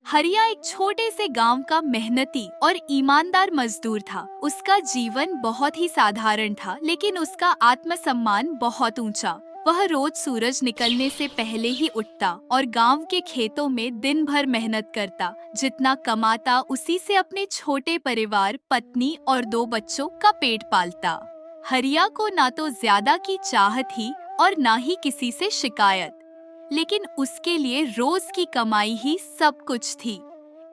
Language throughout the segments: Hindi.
हरिया एक छोटे से गांव का मेहनती और ईमानदार मजदूर था। उसका जीवन बहुत ही साधारण था, लेकिन उसका आत्मसम्मान बहुत ऊंचा। वह रोज सूरज निकलने से पहले ही उठता और गांव के खेतों में दिन भर मेहनत करता। जितना कमाता उसी से अपने छोटे परिवार, पत्नी और 2 बच्चों का पेट पालता। हरिया को ना तो ज्यादा की चाहत थी और ना ही किसी से शिकायत, लेकिन उसके लिए रोज की कमाई ही सब कुछ थी।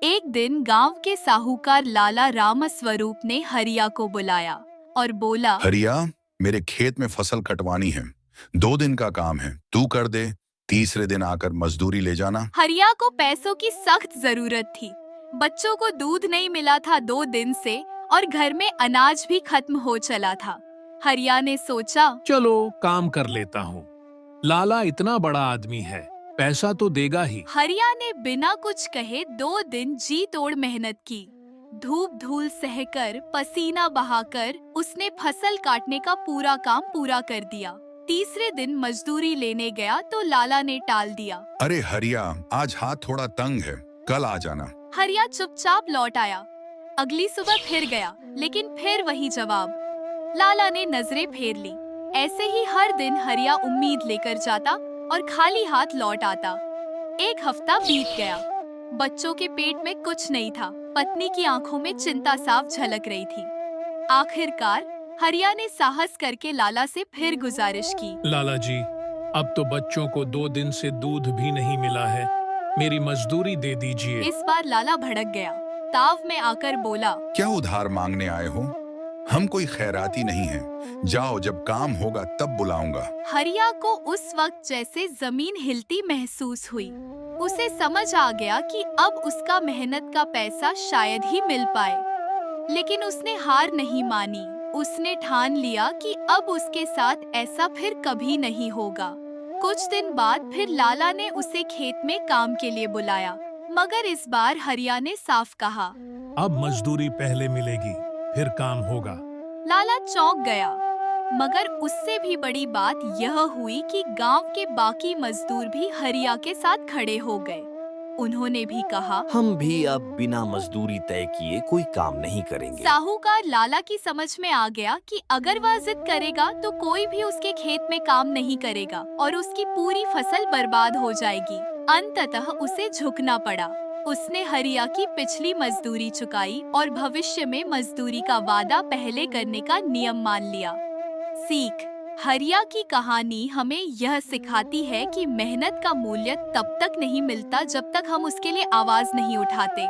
एक दिन गांव के साहूकार लाला रामस्वरूप ने हरिया को बुलाया और बोला, हरिया, मेरे खेत में फसल कटवानी है। 2 दिन का काम है, तू कर दे। तीसरे दिन आकर मजदूरी ले जाना। हरिया को पैसों की सख्त जरूरत थी। बच्चों को दूध नहीं मिला था 2 दिन से और घर में अनाज भी खत्म हो चला था। हरिया ने सोचा, चलो काम कर लेता हूँ। लाला इतना बड़ा आदमी है, पैसा तो देगा ही। हरिया ने बिना कुछ कहे 2 दिन जी तोड़ मेहनत की। धूप धूल सहकर, पसीना बहाकर उसने फसल काटने का पूरा काम पूरा कर दिया। तीसरे दिन मजदूरी लेने गया तो लाला ने टाल दिया। अरे हरिया, आज हाथ थोड़ा तंग है, कल आ जाना। हरिया चुपचाप लौट आया। अगली सुबह फिर गया, लेकिन फिर वही जवाब। लाला ने नजरें फेर ली। ऐसे ही हर दिन हरिया उम्मीद लेकर जाता और खाली हाथ लौट आता। एक हफ्ता बीत गया। बच्चों के पेट में कुछ नहीं था। पत्नी की आंखों में चिंता साफ झलक रही थी। आखिरकार हरिया ने साहस करके लाला से फिर गुजारिश की। लाला जी, अब तो बच्चों को 2 दिन से दूध भी नहीं मिला है, मेरी मजदूरी दे दीजिए। इस बार लाला भड़क गया। ताव में आकर बोला, क्या उधार मांगने आए हो? हम कोई खैराती नहीं हैं। जाओ, जब काम होगा तब बुलाऊंगा। हरिया को उस वक्त जैसे जमीन हिलती महसूस हुई। उसे समझ आ गया कि अब उसका मेहनत का पैसा शायद ही मिल पाए। लेकिन उसने हार नहीं मानी। उसने ठान लिया कि अब उसके साथ ऐसा फिर कभी नहीं होगा। कुछ दिन बाद फिर लाला ने उसे खेत में काम के लिए बुलाया, मगर इस बार हरिया ने साफ कहा, अब मजदूरी पहले मिलेगी, फिर काम होगा। लाला चौंक गया, मगर उससे भी बड़ी बात यह हुई कि गांव के बाकी मजदूर भी हरिया के साथ खड़े हो गए। उन्होंने भी कहा, हम भी अब बिना मजदूरी तय किए कोई काम नहीं करेंगे। साहूकार लाला की समझ में आ गया कि अगर वह जिद करेगा तो कोई भी उसके खेत में काम नहीं करेगा और उसकी पूरी फसल बर्बाद हो जाएगी। अंततः उसे झुकना पड़ा। उसने हरिया की पिछली मजदूरी चुकाई और भविष्य में मजदूरी का वादा पहले करने का नियम मान लिया। सीख: हरिया की कहानी हमें यह सिखाती है कि मेहनत का मूल्य तब तक नहीं मिलता जब तक हम उसके लिए आवाज नहीं उठाते।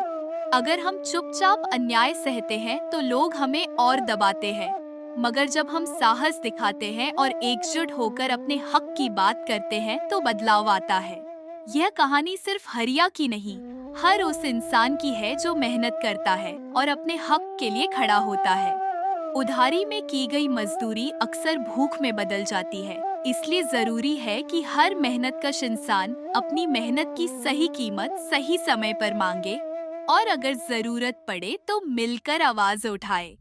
अगर हम चुपचाप अन्याय सहते हैं तो लोग हमें और दबाते हैं, मगर जब हम साहस दिखाते हैं और एकजुट होकर अपने हक की बात करते हैं तो बदलाव आता है। यह कहानी सिर्फ हरिया की नहीं, हर उस इंसान की है जो मेहनत करता है और अपने हक के लिए खड़ा होता है। उधारी में की गई मजदूरी अक्सर भूख में बदल जाती है। इसलिए जरूरी है कि हर मेहनतकश इंसान अपनी मेहनत की सही कीमत सही समय पर मांगे और अगर जरूरत पड़े तो मिलकर आवाज उठाए।